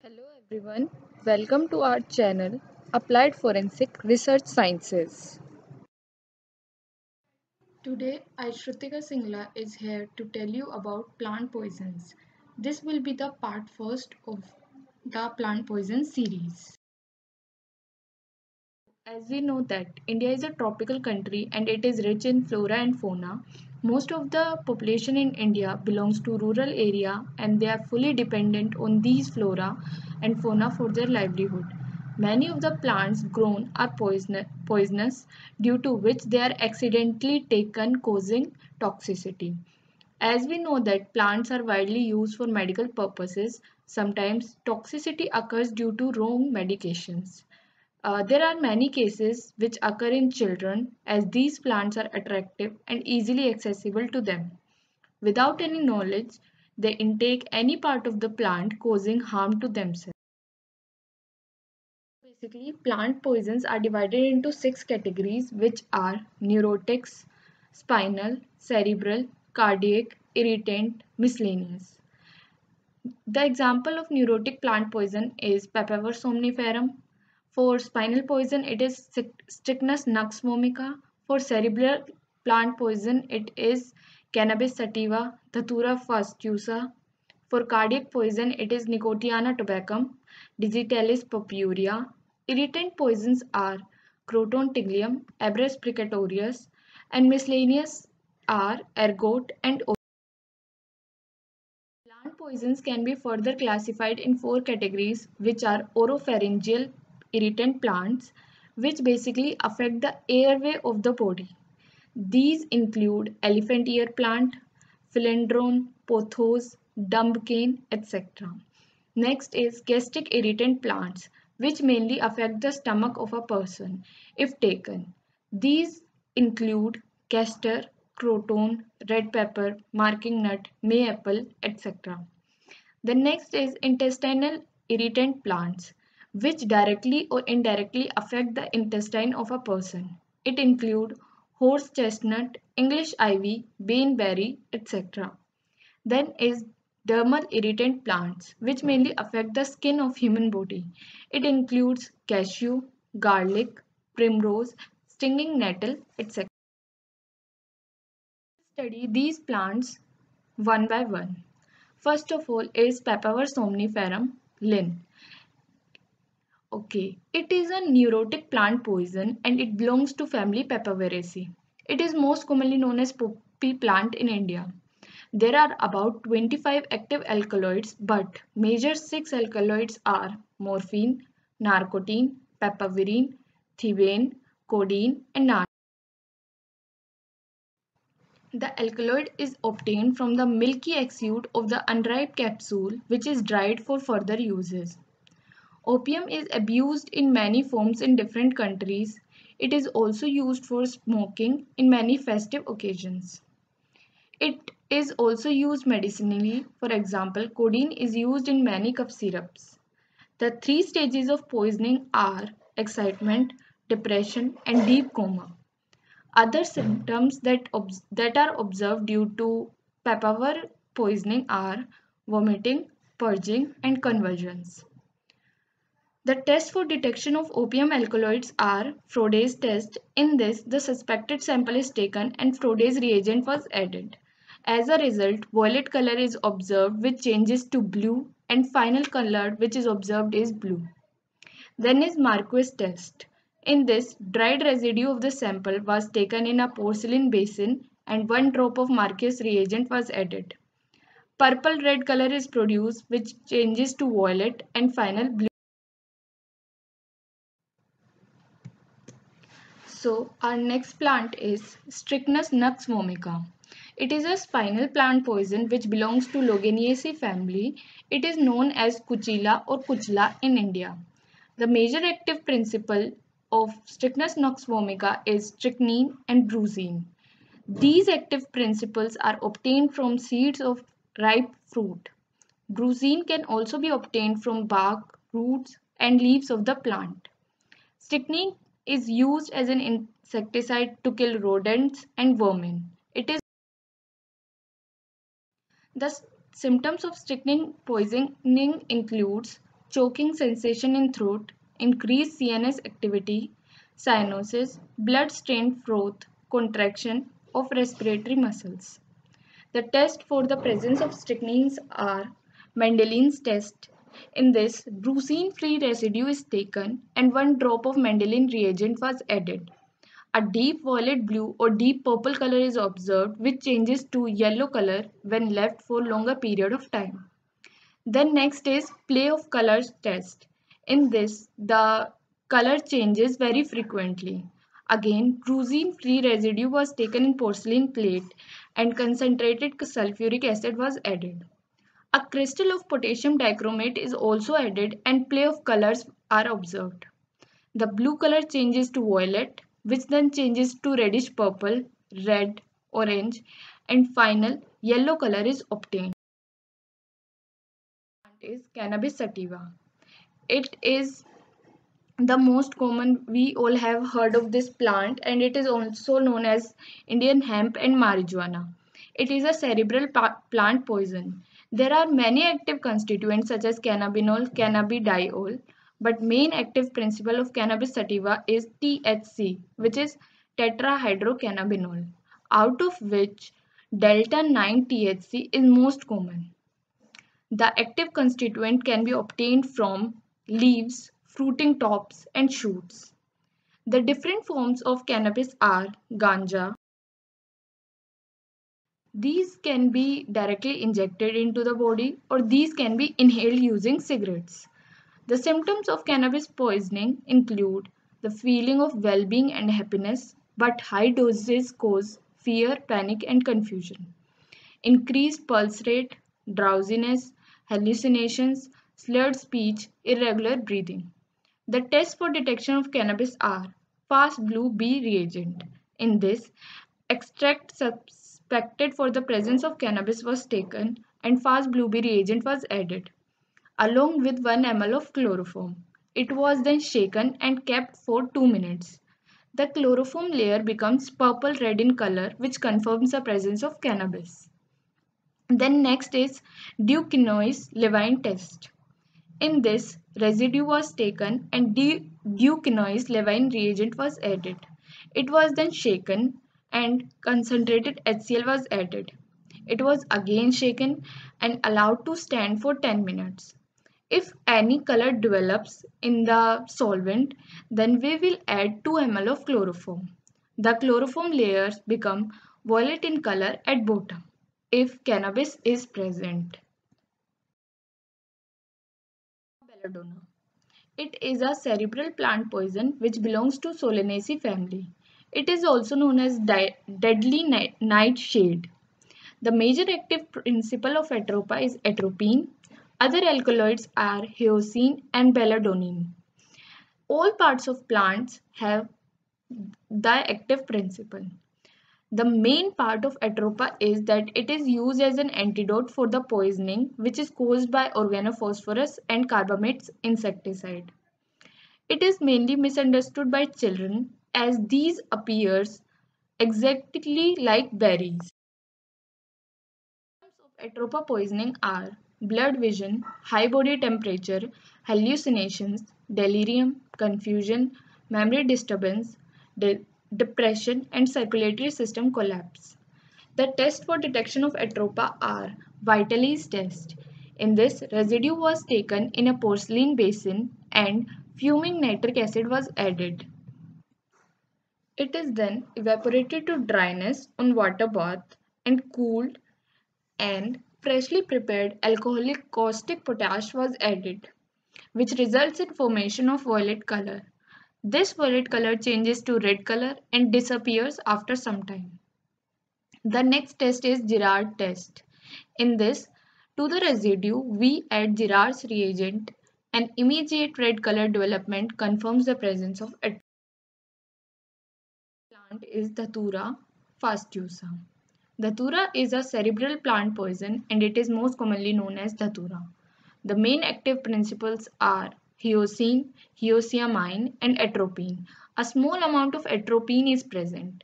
Hello everyone, welcome to our channel Applied Forensic Research Sciences. Today, Shrutika Singla is here to tell you about plant poisons. This will be the part first of the plant poison series. As we know that India is a tropical country and it is rich in flora and fauna, most of the population in India belongs to rural area and they are fully dependent on these flora and fauna for their livelihood. Many of the plants grown are poisonous due to which they are accidentally taken causing toxicity. As we know that plants are widely used for medical purposes, sometimes toxicity occurs due to wrong medications. There are many cases which occur in children as these plants are attractive and easily accessible to them. Without any knowledge, they intake any part of the plant causing harm to themselves. Basically, plant poisons are divided into six categories which are neurotics, spinal, cerebral, cardiac, irritant, miscellaneous. The example of neurotic plant poison is Papaver somniferum. For spinal poison, it is Strychnus nux vomica. For cerebral plant poison, it is Cannabis sativa, Datura fastuosa. For cardiac poison, it is Nicotiana tabacum, Digitalis purpurea. Irritant poisons are Croton tiglium, Abrus precatorius, and miscellaneous are ergot and plant poisons can be further classified in four categories, which are oropharyngeal irritant plants, which basically affect the airway of the body. These include elephant ear plant, philodendron, pothos, dumb cane, etc. Next is gastric irritant plants, which mainly affect the stomach of a person if taken. These include castor, croton, red pepper, marking nut, mayapple, etc. The next is intestinal irritant plants, which directly or indirectly affect the intestine of a person. It include horse chestnut, English ivy, baneberry, etc. Then is dermal irritant plants, which mainly affect the skin of human body. It includes cashew, garlic, primrose, stinging nettle, etc. Study these plants one by one. First of all is Papaver somniferum, Linn. Okay, it is a neurotic plant poison and it belongs to family Papaveraceae. It is most commonly known as poppy plant in India. There are about 25 active alkaloids, but major 6 alkaloids are morphine, narcotine, papaverine, thebaine, codeine, and narcotin. The alkaloid is obtained from the milky exude of the unripe capsule, which is dried for further uses. Opium is abused in many forms in different countries. It is also used for smoking in many festive occasions. It is also used medicinally. For example, codeine is used in many cough syrups. The three stages of poisoning are excitement, depression, and deep coma. Other symptoms that are observed due to papaver poisoning are vomiting, purging, and convulsions. The test for detection of opium alkaloids are Froday's test. In this, the suspected sample is taken and Froday's reagent was added. As a result, violet color is observed which changes to blue and final color which is observed is blue. Then is Marquis test. In this, dried residue of the sample was taken in a porcelain basin and one drop of Marquis reagent was added. Purple red color is produced which changes to violet and final blue. So our next plant is Strychnus nux vomica. It is a spinal plant poison which belongs to Loganaceae family. It is known as Kuchila or Kuchla in India. The major active principle of Strychnus nux vomica is strychnine and brucine. These active principles are obtained from seeds of ripe fruit. Brucine can also be obtained from bark, roots, and leaves of the plant. Strychnine is used as an insecticide to kill rodents and vermin. It is the symptoms of strychnine poisoning includes choking sensation in throat, increased CNS activity, cyanosis, blood-stained throat, contraction of respiratory muscles. The test for the presence of strychnines are Mendelin's test. In this, brucine-free residue is taken and 1 drop of Mendelin reagent was added. A deep violet blue or deep purple color is observed which changes to yellow color when left for longer period of time. Then next is play of colors test. In this, the color changes very frequently. Again, brucine-free residue was taken in porcelain plate and concentrated sulfuric acid was added. A crystal of potassium dichromate is also added and play of colors are observed. The blue color changes to violet, which then changes to reddish purple, red, orange, and final yellow color is obtained. Is cannabis sativa. It is the most common, we all have heard of this plant, and it is also known as Indian hemp and marijuana. It is a cerebral plant poison. There are many active constituents such as cannabinol, cannabidiol, but main active principle of cannabis sativa is THC, which is tetrahydrocannabinol, out of which delta 9 THC is most common. The active constituent can be obtained from leaves, fruiting tops, and shoots. The different forms of cannabis are ganja. These can be directly injected into the body or these can be inhaled using cigarettes. The symptoms of cannabis poisoning include the feeling of well-being and happiness, but high doses cause fear, panic, and confusion. Increased pulse rate, drowsiness, hallucinations, slurred speech, irregular breathing. The tests for detection of cannabis are fast blue B reagent. In this, extract suspected for the presence of cannabis was taken and fast blue B reagent was added, along with 1 ml of chloroform. It was then shaken and kept for 2 minutes. The chloroform layer becomes purple red in color, which confirms the presence of cannabis. Then next is Duquesnoy's Levine test. In this, residue was taken and Duquesnoy's Levine reagent was added. It was then shaken and concentrated HCl was added. It was again shaken and allowed to stand for 10 minutes. If any color develops in the solvent, then we will add 2 ml of chloroform. The chloroform layers become violet in color at bottom if cannabis is present. Belladonna. It is a cerebral plant poison which belongs to Solanaceae family. It is also known as deadly nightshade. The major active principle of atropa is atropine. Other alkaloids are hyoscine and belladonnine. All parts of plants have the active principle. The main part of atropa is that it is used as an antidote for the poisoning which is caused by organophosphorus and carbamates insecticide. It is mainly misunderstood by children as these appears exactly like berries. Symptoms of atropa poisoning are blood vision, high body temperature, hallucinations, delirium, confusion, memory disturbance, depression, and circulatory system collapse. The tests for detection of atropa are Vitale's test. In this, residue was taken in a porcelain basin and fuming nitric acid was added. It is then evaporated to dryness on water bath and cooled, and freshly prepared alcoholic caustic potash was added, which results in formation of violet color. This violet color changes to red color and disappears after some time. The next test is Girard test. In this, to the residue, we add Girard's reagent and immediate red color development confirms the presence of a plant is Datura fastuosa. Datura is a cerebral plant poison and it is most commonly known as Datura. The main active principles are hyoscine, hyoscyamine, and atropine. A small amount of atropine is present.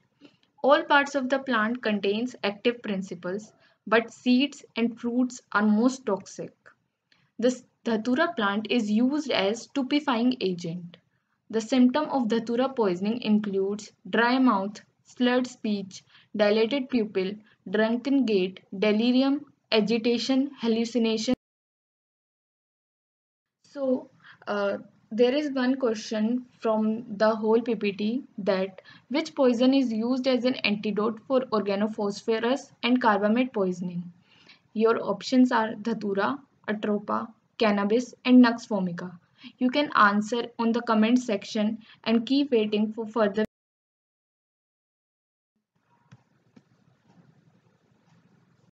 All parts of the plant contains active principles, but seeds and fruits are most toxic. This Dhatura plant is used as stupefying agent. The symptom of Dhatura poisoning includes dry mouth, slurred speech, dilated pupil, drunken gait, delirium, agitation, hallucination. So, there is one question from the whole PPT, that which poison is used as an antidote for organophosphorus and carbamate poisoning? Your options are Dhatura, Atropa, Cannabis, and Nux vomica. You can answer on the comment section and keep waiting for further